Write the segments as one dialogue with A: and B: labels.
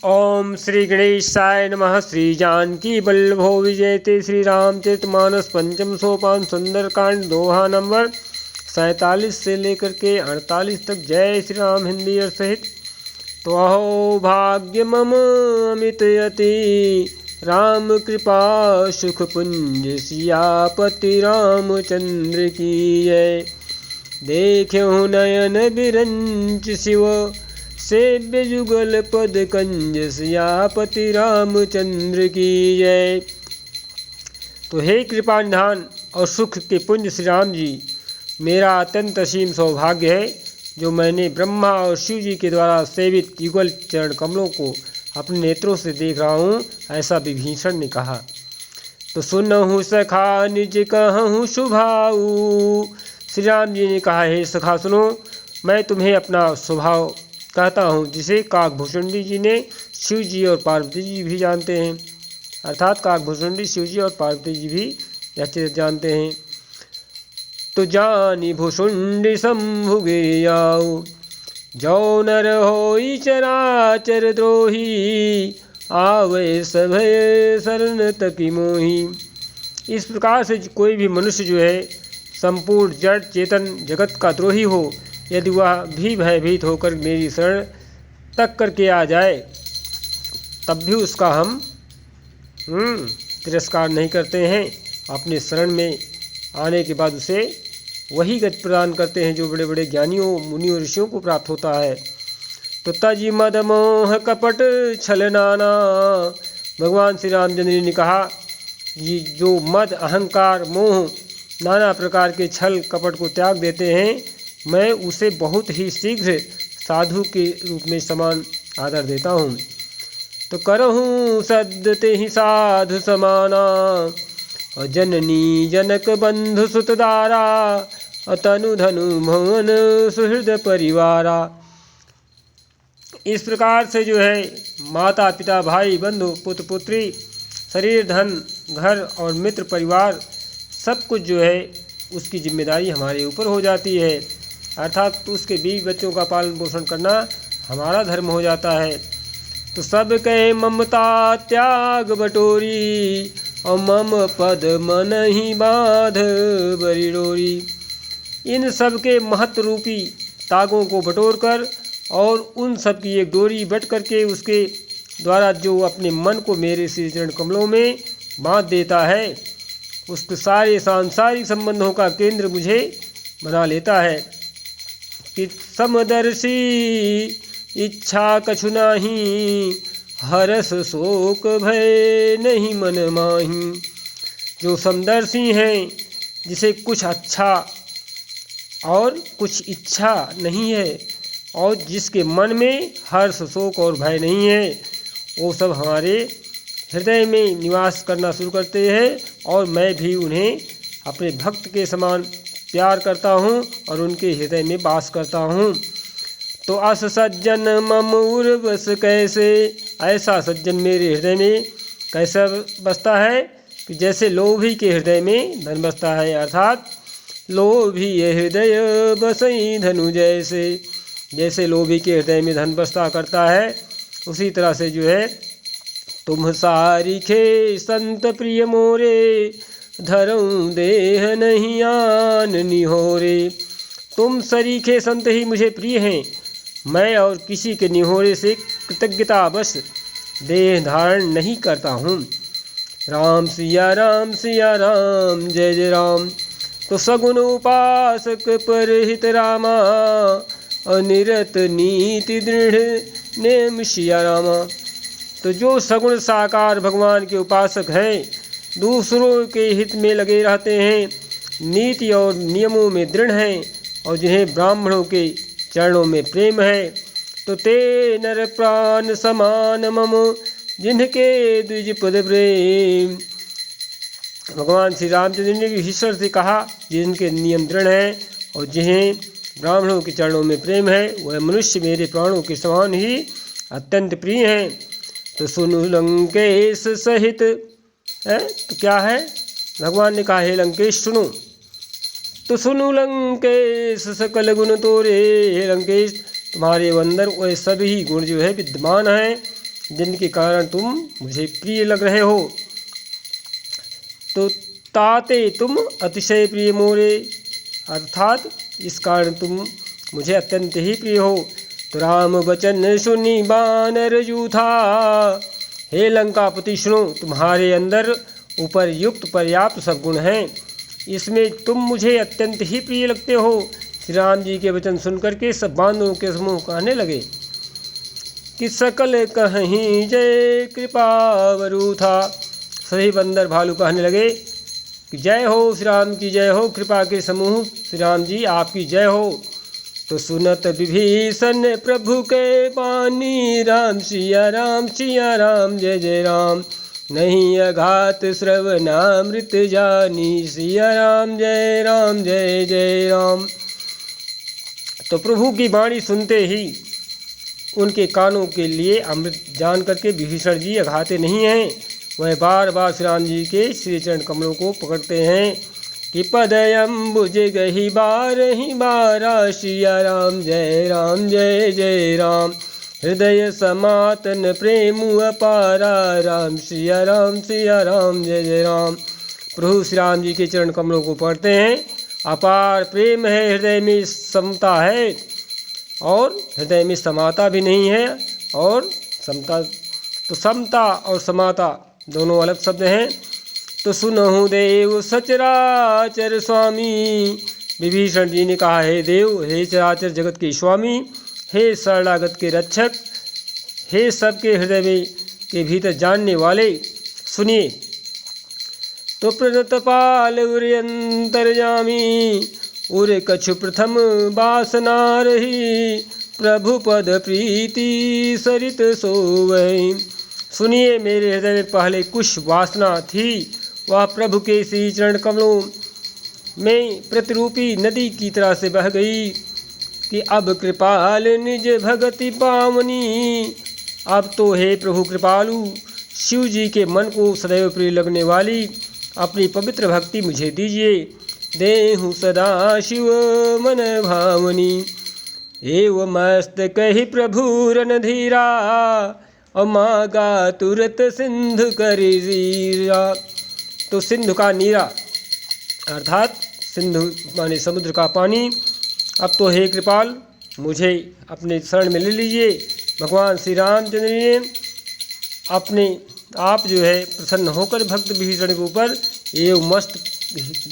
A: ओम श्री गणेशाय नमः। श्री जानकी वल्लभो विजयते। श्री रामचरितमानस पंचम सोपान सुंदरकांड दोहा नंबर 47 से लेकर के 48 तक। जय श्री राम हिंदी और सहित। तो अहो भाग्य मम अमित यति राम कृपा सुख पुंज सियापति रामचंद्र की जय। देखो नयन बिरंच शिव सेव्य जुगल पद कंज सियापति रामचंद्र की जय। तो हे कृपा निधान और सुख के पुंज श्री राम जी, मेरा अत्यंत असीम सौभाग्य है जो मैंने ब्रह्मा और शिव जी के द्वारा सेवित युगल चरण कमलों को अपने नेत्रों से देख रहा हूँ। ऐसा विभीषण ने कहा। तो सुनहु सखा निज कहूँ शुभाऊ। श्री राम जी ने कहा, हे सखा सुनो, मैं तुम्हें अपना स्वभाव कहता हूँ जिसे काकभूषुंडी जी ने शिव जी और पार्वती जी भी जानते हैं। अर्थात काकभूषुंडी शिव जी और पार्वती जी भी यह चरित्र जानते हैं। तो जानी भुषुंडी शंभु गिरियाऊ जो नर होई चराचर द्रोही आवे सभय शरण तपि मोही। इस प्रकार से कोई भी मनुष्य जो है संपूर्ण जड़ चेतन जगत का द्रोही हो, यदि वह भी भयभीत होकर मेरी शरण तक करके आ जाए तब भी उसका हम तिरस्कार नहीं करते हैं। अपने शरण में आने के बाद उसे वही गति प्रदान करते हैं जो बड़े बड़े ज्ञानियों मुनियों ऋषियों को प्राप्त होता है। तो तजी मद मोह कपट छल नाना। भगवान श्री रामचंद्र जी ने कहा, ये जो मद अहंकार मोह नाना प्रकार के छल कपट को त्याग देते हैं, मैं उसे बहुत ही शीघ्र साधु के रूप में समान आदर देता हूँ। तो करहूँ सद्यते ही साधु समाना जननी जनक बंधु सुतदारा तनु धनु भवन सुहृद परिवारा। इस प्रकार से जो है माता पिता भाई बंधु पुत्र पुत्री शरीर धन घर और मित्र परिवार सब कुछ जो है उसकी जिम्मेदारी हमारे ऊपर हो जाती है। अर्थात उसके बीवी बच्चों का पालन पोषण करना हमारा धर्म हो जाता है। तो सब कहे ममता त्याग बटोरी और मम पद मन ही बाध बरी डोरी। इन सब के महत्व रूपी तागों को बटोर कर और उन सब की एक डोरी बट करके उसके द्वारा जो अपने मन को मेरे श्री चरण कमलों में बांध देता है, उसके सारे सांसारिक संबंधों का केंद्र मुझे बना लेता है। कि समदर्शी इच्छा कछु नाही हरस शोक भय नहीं मन माही। जो समदर्शी हैं, जिसे कुछ अच्छा और कुछ इच्छा नहीं है और जिसके मन में हर्ष शोक और भय नहीं है, वो सब हमारे हृदय में निवास करना शुरू करते हैं और मैं भी उन्हें अपने भक्त के समान प्यार करता हूँ और उनके हृदय में वास करता हूँ। तो अस सज्जन मम उर्वस कैसे। ऐसा सज्जन मेरे हृदय में कैसा बसता है कि जैसे लोभी के हृदय में धन बसता है। अर्थात लोभी हृदय बसई धनु जैसे। जैसे लोभी के हृदय में धन बसता करता है, उसी तरह से जो है तुम सारिखे संत प्रिय मोरे धरऊँ देह नहीं आन निहोरे। तुम सरीखे संत ही मुझे प्रिय हैं, मैं और किसी के निहोरे से कृतज्ञतावश देह धारण नहीं करता हूँ। राम सिया राम जय जय राम। तो सगुण उपासक पर हित रामा अनिरत नीति दृढ़ नेम सिया रामा। तो जो सगुण साकार भगवान के उपासक हैं, दूसरों के हित में लगे रहते हैं, नीति और नियमों में दृढ़ हैं और जिन्हें ब्राह्मणों के चरणों में प्रेम है, तो ते नर प्राण समान मम जिनके द्विज पद प्रेम। भगवान श्री रामचंद्र ने भी ईश्वर से कहा, जिनके नियम दृढ़ हैं और जिन्हें ब्राह्मणों के चरणों में प्रेम है, वह मनुष्य मेरे प्राणों के समान ही अत्यंत प्रिय हैं। तो सुनु लंकेश सहित है, तो क्या है, भगवान ने कहा, हे लंकेश सुनो। तो सुनु लंकेश सकल गुण तोरे। हे लंकेश, तुम्हारे अंदर वह सभी गुण जो है विद्यमान हैं जिनके कारण तुम मुझे प्रिय लग रहे हो। तो ताते तुम अतिशय प्रिय मोरे, अर्थात इस कारण तुम मुझे अत्यंत ही प्रिय हो। तो राम वचन सुनी बानर यूथा, हे लंकापति सुनो, तुम्हारे अंदर उपरयुक्त पर्याप्त सब गुण हैं, इसमें तुम मुझे अत्यंत ही प्रिय लगते हो। श्री राम जी के वचन सुनकर के सब बांदरों के समूह कहने लगे कि सकल कहीं जय कृपावरु था। सभी बंदर भालू कहने लगे कि जय हो श्री राम की जय हो, कृपा के समूह श्री राम जी आपकी जय हो। तो सुनत विभीषण प्रभु के बानी, राम सिया राम जय जय राम, नहीं अघात श्रवणामृत जानी, सिया राम जय जय राम। तो प्रभु की वाणी सुनते ही उनके कानों के लिए अमृत जान करके विभीषण जी अघाते नहीं हैं। वह बार बार श्री राम जी के श्री चरण कमलों को पकड़ते हैं कि पदयम्बुज गही बारा, सिया राम जय जय राम, हृदय समातन प्रेम अपारा, राम सिया राम जय जय राम। प्रभु श्री राम जी के चरण कमलों को पढ़ते हैं, अपार प्रेम है, हृदय में समता है और हृदय में समाता भी नहीं है। और समता, तो समता और समाता दोनों अलग शब्द हैं। तो सुनहु देव सचराचर स्वामी, विभीषण जी ने कहा, हे देव, हे चराचर जगत के स्वामी, हे शरणागत के रक्षक, हे सबके हृदय में के भीतर जानने वाले, सुनिए। तो प्रणतपाल उर्यंतर्यामी, उर कछु प्रथम वासना रही, प्रभु पद प्रीति सरित सोवै। सुनिए, मेरे हृदय में पहले कुछ वासना थी, वह प्रभु के श्री चरण कमलों में प्रतिरूपी नदी की तरह से बह गई कि अब कृपाल निज भगति पावनी। अब तो हे प्रभु कृपालु, शिव जी के मन को सदैव प्रिय लगने वाली अपनी पवित्र भक्ति मुझे दीजिए। देहु सदा शिव मन भावनी, एव मस्त कही प्रभु रणधीरा, अमागा तुरत सिंधु करी वीरा। तो सिंधु का नीरा अर्थात सिंधु माने समुद्र का पानी, अब तो हे कृपाल मुझे अपने शरण में ले लीजिए। भगवान श्री रामचंद्र ने अपने आप जो है प्रसन्न होकर भक्त विभीषण के ऊपर एवं मस्त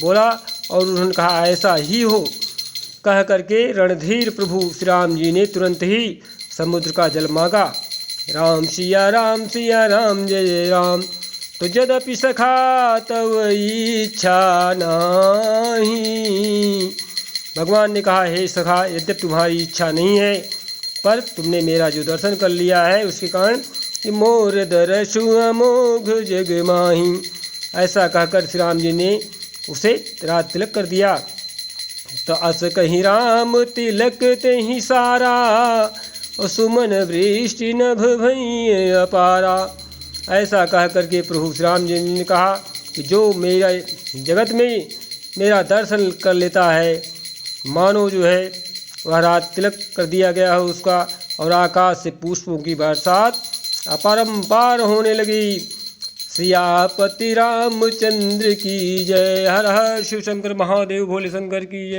A: बोला और उन्होंने कहा ऐसा ही हो। कह करके रणधीर प्रभु श्री राम जी ने तुरंत ही समुद्र का जल मांगा। राम सिया राम जय जय राम। तो यद्यपि सखा तव इच्छा नाही, भगवान ने कहा, हे सखा, यद्यपि तुम्हारी इच्छा नहीं है, पर तुमने मेरा जो दर्शन कर लिया है उसके कारण कि मोर दर्शु अमोघ जग माही, ऐसा कहकर श्री राम जी ने उसे राज तिलक कर दिया। तो अस कहीं राम तिलक तेहि सारा, सुमन वृष्टि नभ भई अपारा। ऐसा कह करके प्रभु श्री राम जी ने कहा कि जो मेरा जगत में मेरा दर्शन कर लेता है, मानो जो है वह राज तिलक कर दिया गया है उसका, और आकाश से पुष्पों की बरसात अपरंपार होने लगी। सियापति रामचंद्र की जय। हर हर शिव शंकर महादेव भोले शंकर की जय।